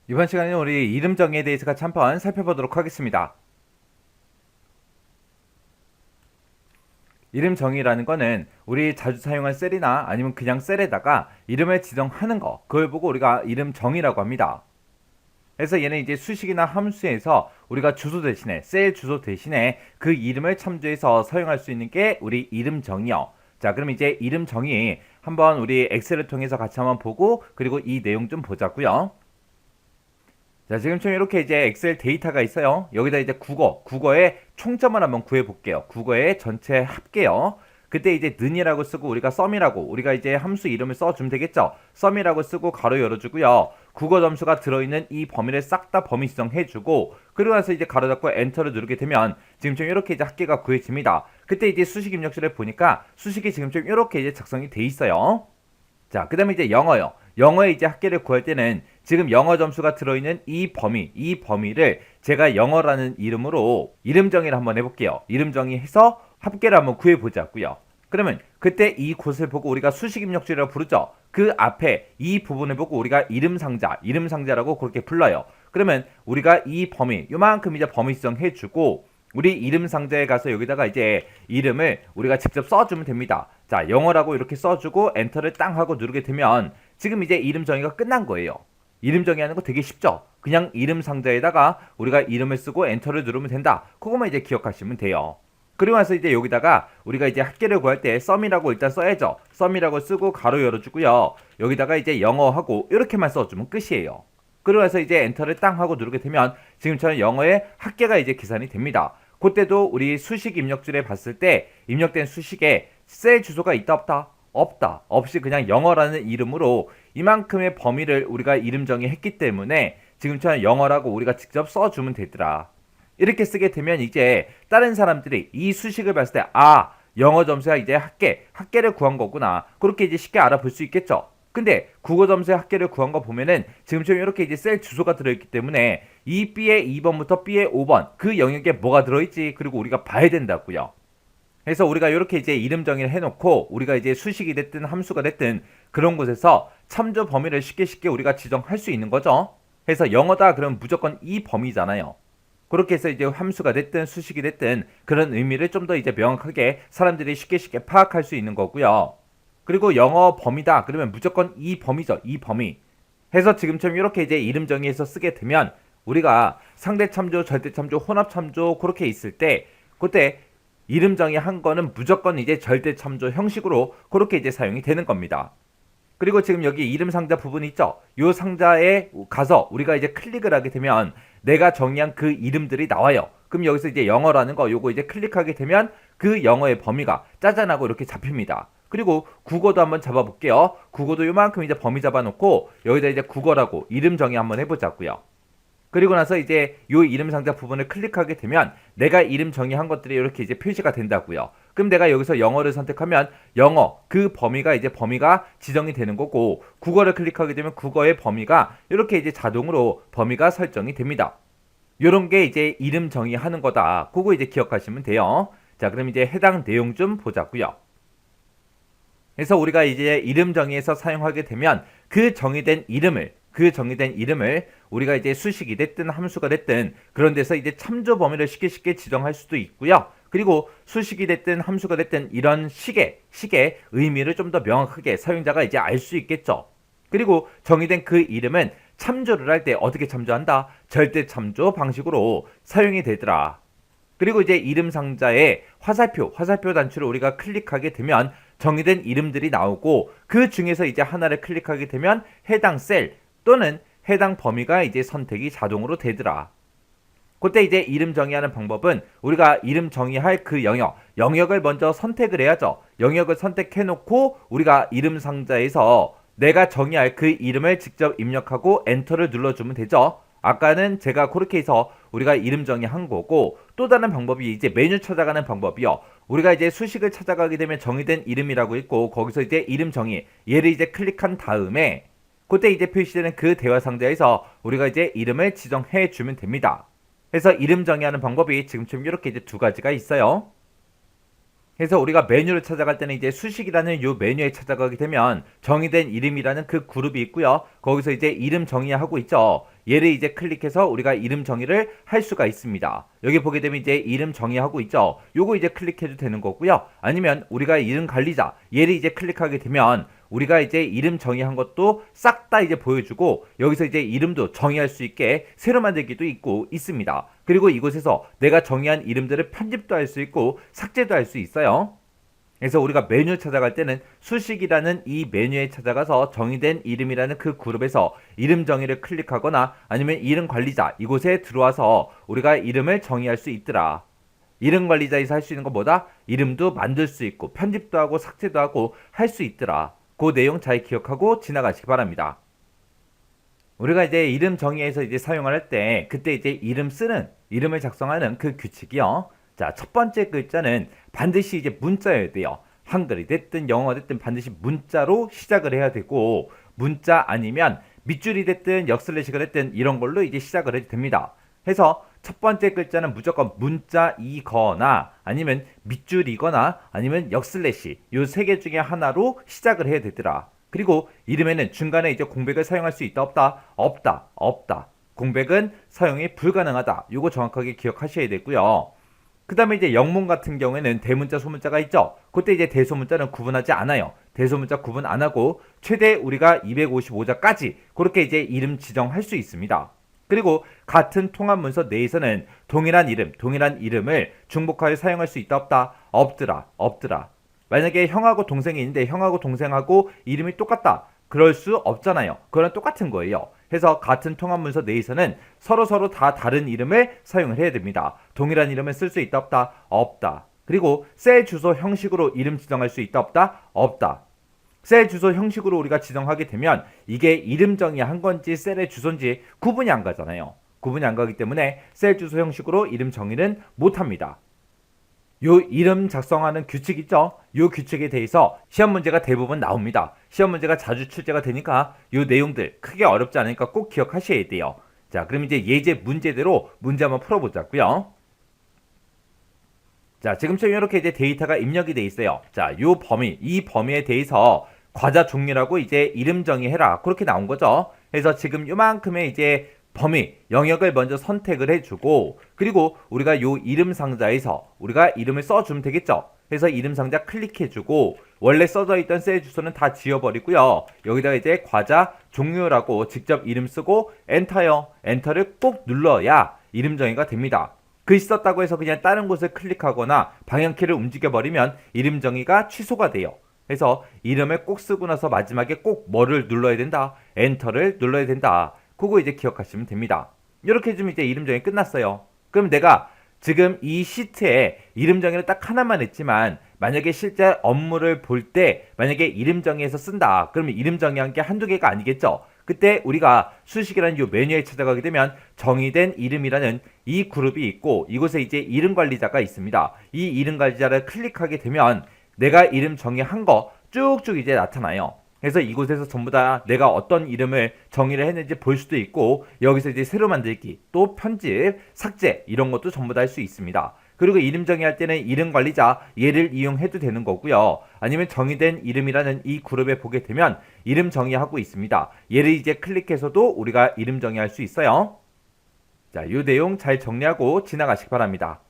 이번 시간에는 우리 이름 정의에 대해서 같이 한번 살펴보도록 하겠습니다. 이름 정의라는 거는 우리 자주 사용할 셀이나 아니면 그냥 셀에다가 이름을 지정하는 거, 그걸 보고 우리가 이름 정의라고 합니다. 그래서 얘는 이제 수식이나 함수에서 우리가 주소 대신에, 셀 주소 대신에 그 이름을 참조해서 사용할 수 있는 게 우리 이름 정의요. 자, 그럼 이제 이름 정의 한번 우리 엑셀을 통해서 같이 한번 보고, 그리고 이 내용 좀 보자고요. 자, 지금처럼 이렇게 이제 엑셀 데이터가 있어요. 여기다 이제 국어의 총점을 한번 구해 볼게요. 국어의 전체 합계요. 그때 이제 는이라고 쓰고 우리가 썸이라고 우리가 이제 함수 이름을 써주면 되겠죠. 썸이라고 쓰고 가로 열어주고요. 국어 점수가 들어있는 이 범위를 싹 다 범위 지정해주고, 그리고 나서 이제 가로 닫고 엔터를 누르게 되면 지금처럼 이렇게 이제 합계가 구해집니다. 그때 이제 수식 입력실을 보니까 수식이 지금처럼 이렇게 이제 작성이 돼 있어요. 자, 그 다음에 이제 영어요. 영어의 이제 합계를 구할 때는 지금 영어 점수가 들어있는 이 범위를 제가 영어라는 이름으로 이름 정의를 한번 해볼게요. 이름 정의해서 합계를 한번 구해보자고요. 그러면 그때 이 곳을 보고 우리가 수식 입력줄이라고 부르죠. 그 앞에 이 부분을 보고 우리가 이름 상자라고 그렇게 불러요. 그러면 우리가 이 범위, 요만큼 이제 범위 지정해주고 우리 이름 상자에 가서 여기다가 이제 이름을 우리가 직접 써주면 됩니다. 자, 영어라고 이렇게 써주고 엔터를 땅 하고 누르게 되면 지금 이제 이름 정의가 끝난 거예요. 이름 정의하는 거 되게 쉽죠? 그냥 이름 상자에다가 우리가 이름을 쓰고 엔터를 누르면 된다. 그것만 이제 기억하시면 돼요. 그리고 나서 이제 여기다가 우리가 이제 합계를 구할 때 썸이라고 일단 써야죠. 썸이라고 쓰고 가로 열어주고요. 여기다가 이제 영어하고 이렇게만 써주면 끝이에요. 그리고 나서 이제 엔터를 땅 하고 누르게 되면 지금처럼 영어의 합계가 이제 계산이 됩니다. 그때도 우리 수식 입력줄에 봤을 때 입력된 수식에 셀 주소가 있다 없다? 없다. 없이 그냥 영어라는 이름으로 이만큼의 범위를 우리가 이름 정의했기 때문에 지금처럼 영어라고 우리가 직접 써주면 되더라. 이렇게 쓰게 되면 이제 다른 사람들이 이 수식을 봤을 때 영어 점수가 이제 합계를 구한 거구나. 그렇게 이제 쉽게 알아볼 수 있겠죠. 근데 국어 점수의 합계를 구한 거 보면은 지금처럼 이렇게 이제 셀 주소가 들어있기 때문에 이 B의 2번부터 B의 5번 그 영역에 뭐가 들어있지, 그리고 우리가 봐야 된다고요. 그래서 우리가 이렇게 이제 이름 정의를 해놓고 우리가 이제 수식이 됐든 함수가 됐든 그런 곳에서 참조 범위를 쉽게 우리가 지정할 수 있는 거죠. 그래서 영어다 그러면 무조건 이 범위잖아요. 그렇게 해서 이제 함수가 됐든 수식이 됐든 그런 의미를 좀 더 이제 명확하게 사람들이 쉽게 파악할 수 있는 거고요. 그리고 영어 범위다 그러면 무조건 이 범위죠. 이 범위. 해서 지금처럼 이렇게 이제 이름 정의해서 쓰게 되면 우리가 상대 참조, 절대 참조, 혼합 참조 그렇게 있을 때 그때 이름 정의한 거는 무조건 이제 절대 참조 형식으로 그렇게 이제 사용이 되는 겁니다. 그리고 지금 여기 이름 상자 부분 있죠? 이 상자에 가서 우리가 이제 클릭을 하게 되면 내가 정의한 그 이름들이 나와요. 그럼 여기서 이제 영어라는 거 요거 이제 클릭하게 되면 그 영어의 범위가 짜잔하고 이렇게 잡힙니다. 그리고 국어도 한번 잡아볼게요. 국어도 요만큼 이제 범위 잡아놓고 여기다 이제 국어라고 이름 정의 한번 해보자고요. 그리고 나서 이제 요 이름 상자 부분을 클릭하게 되면 내가 이름 정의한 것들이 이렇게 이제 표시가 된다고요. 그럼 내가 여기서 영어를 선택하면 영어 그 범위가 지정이 되는 거고, 국어를 클릭하게 되면 국어의 범위가 이렇게 이제 자동으로 범위가 설정이 됩니다. 요런 게 이제 이름 정의하는 거다. 그거 이제 기억하시면 돼요. 자, 그럼 이제 해당 내용 좀 보자고요. 그래서 우리가 이제 이름 정의에서 사용하게 되면 그 정의된 이름을 우리가 이제 수식이 됐든 함수가 됐든 그런 데서 이제 참조 범위를 쉽게 지정할 수도 있고요. 그리고 수식이 됐든 함수가 됐든 이런 식의 의미를 좀 더 명확하게 사용자가 이제 알 수 있겠죠. 그리고 정의된 그 이름은 참조를 할 때 어떻게 참조한다? 절대 참조 방식으로 사용이 되더라. 그리고 이제 이름 상자에 화살표 단추를 우리가 클릭하게 되면 정의된 이름들이 나오고, 그 중에서 이제 하나를 클릭하게 되면 해당 셀 또는 해당 범위가 이제 선택이 자동으로 되더라. 그때 이제 이름 정의하는 방법은 우리가 이름 정의할 그 영역을 먼저 선택을 해야죠. 영역을 선택해 놓고 우리가 이름 상자에서 내가 정의할 그 이름을 직접 입력하고 엔터를 눌러주면 되죠. 아까는 제가 그렇게 해서 우리가 이름 정의한 거고, 또 다른 방법이 이제 메뉴 찾아가는 방법이요. 우리가 이제 수식을 찾아가게 되면 정의된 이름이라고 있고 거기서 이제 이름 정의 얘를 이제 클릭한 다음에 그때 이제 표시되는 그 대화 상자에서 우리가 이제 이름을 지정해 주면 됩니다. 그래서 이름 정의하는 방법이 지금처럼 이렇게 이제 두 가지가 있어요. 그래서 우리가 메뉴를 찾아갈 때는 이제 수식이라는 요 메뉴에 찾아가게 되면 정의된 이름이라는 그 그룹이 있고요. 거기서 이제 이름 정의하고 있죠. 얘를 이제 클릭해서 우리가 이름 정의를 할 수가 있습니다. 여기 보게 되면 이제 이름 정의하고 있죠. 요거 이제 클릭해도 되는 거고요. 아니면 우리가 이름 관리자 얘를 이제 클릭하게 되면 우리가 이제 이름 정의한 것도 싹 다 이제 보여주고 여기서 이제 이름도 정의할 수 있게 새로 만들기도 있고 있습니다. 그리고 이곳에서 내가 정의한 이름들을 편집도 할 수 있고 삭제도 할 수 있어요. 그래서 우리가 메뉴 찾아갈 때는 수식이라는 이 메뉴에 찾아가서 정의된 이름이라는 그 그룹에서 이름 정의를 클릭하거나 아니면 이름 관리자 이곳에 들어와서 우리가 이름을 정의할 수 있더라. 이름 관리자에서 할 수 있는 것보다 이름도 만들 수 있고 편집도 하고 삭제도 하고 할 수 있더라. 그 내용 잘 기억하고 지나가시기 바랍니다. 우리가 이제 이름 정의에서 이제 사용을 할 때 그때 이제 이름을 작성하는 그 규칙이요. 자, 첫 번째 글자는 반드시 이제 문자여야 돼요. 한글이 됐든 영어가 됐든 반드시 문자로 시작을 해야 되고 문자 아니면 밑줄이 됐든 역슬래시가 됐든 이런 걸로 이제 시작을 해도 됩니다. 해서 첫 번째 글자는 무조건 문자이거나 아니면 밑줄이거나 아니면 역슬래시 요 세 개 중에 하나로 시작을 해야 되더라. 그리고 이름에는 중간에 이제 공백을 사용할 수 있다 없다 없다 공백은 사용이 불가능하다. 요거 정확하게 기억하셔야 되고요. 그 다음에 이제 영문 같은 경우에는 대문자 소문자가 있죠. 그때 이제 대소문자는 구분하지 않아요. 대소문자 구분 안 하고 최대 우리가 255자까지 그렇게 이제 이름 지정할 수 있습니다. 그리고 같은 통합 문서 내에서는 동일한 이름을 중복하여 사용할 수 있다 없더라. 만약에 형하고 동생이 있는데 형하고 동생하고 이름이 똑같다. 그럴 수 없잖아요. 그거랑 똑같은 거예요. 그래서 같은 통합 문서 내에서는 서로 다 다른 이름을 사용을 해야 됩니다. 동일한 이름을 쓸 수 있다 없다. 그리고 셀 주소 형식으로 이름 지정할 수 있다 없다. 셀 주소 형식으로 우리가 지정하게 되면 이게 이름 정의한 건지 셀의 주소인지 구분이 안 가잖아요. 구분이 안 가기 때문에 셀 주소 형식으로 이름 정의는 못합니다. 요 이름 작성하는 규칙 있죠? 요 규칙에 대해서 시험 문제가 대부분 나옵니다. 시험 문제가 자주 출제가 되니까 요 내용들 크게 어렵지 않으니까 꼭 기억하셔야 돼요. 자, 그럼 이제 예제 문제대로 문제 한번 풀어보자고요. 자, 지금처럼 이렇게 이제 데이터가 입력이 돼 있어요. 자, 이 범위에 대해서 과자 종류라고 이제 이름 정의해라. 그렇게 나온 거죠. 그래서 지금 요만큼의 이제 범위, 영역을 먼저 선택을 해주고 그리고 우리가 요 이름 상자에서 우리가 이름을 써주면 되겠죠. 그래서 이름 상자 클릭해주고 원래 써져 있던 셀 주소는 다 지워버리고요. 여기다가 이제 과자 종류라고 직접 이름 쓰고 엔터를 꼭 눌러야 이름 정의가 됩니다. 글씨 썼다고 해서 그냥 다른 곳을 클릭하거나 방향키를 움직여버리면 이름 정의가 취소가 돼요. 그래서 이름을 꼭 쓰고 나서 마지막에 꼭 뭐를 눌러야 된다? 엔터를 눌러야 된다. 그거 이제 기억하시면 됩니다. 이렇게 해주면 이제 이름 정의 끝났어요. 그럼 내가 지금 이 시트에 이름 정의를 딱 하나만 했지만 만약에 실제 업무를 볼 때 만약에 이름 정의해서 쓴다. 그러면 이름 정의한 게 한두 개가 아니겠죠. 그때 우리가 수식이라는 이 메뉴에 찾아가게 되면 정의된 이름이라는 이 그룹이 있고 이곳에 이제 이름 관리자가 있습니다. 이 이름 관리자를 클릭하게 되면 내가 이름 정의한 거 쭉쭉 이제 나타나요. 그래서 이곳에서 전부 다 내가 어떤 이름을 정의를 했는지 볼 수도 있고 여기서 이제 새로 만들기, 또 편집, 삭제 이런 것도 전부 다 할 수 있습니다. 그리고 이름 정의할 때는 이름 관리자 얘를 이용해도 되는 거고요. 아니면 정의된 이름이라는 이 그룹에 보게 되면 이름 정의하고 있습니다. 얘를 이제 클릭해서도 우리가 이름 정의할 수 있어요. 자, 이 내용 잘 정리하고 지나가시기 바랍니다.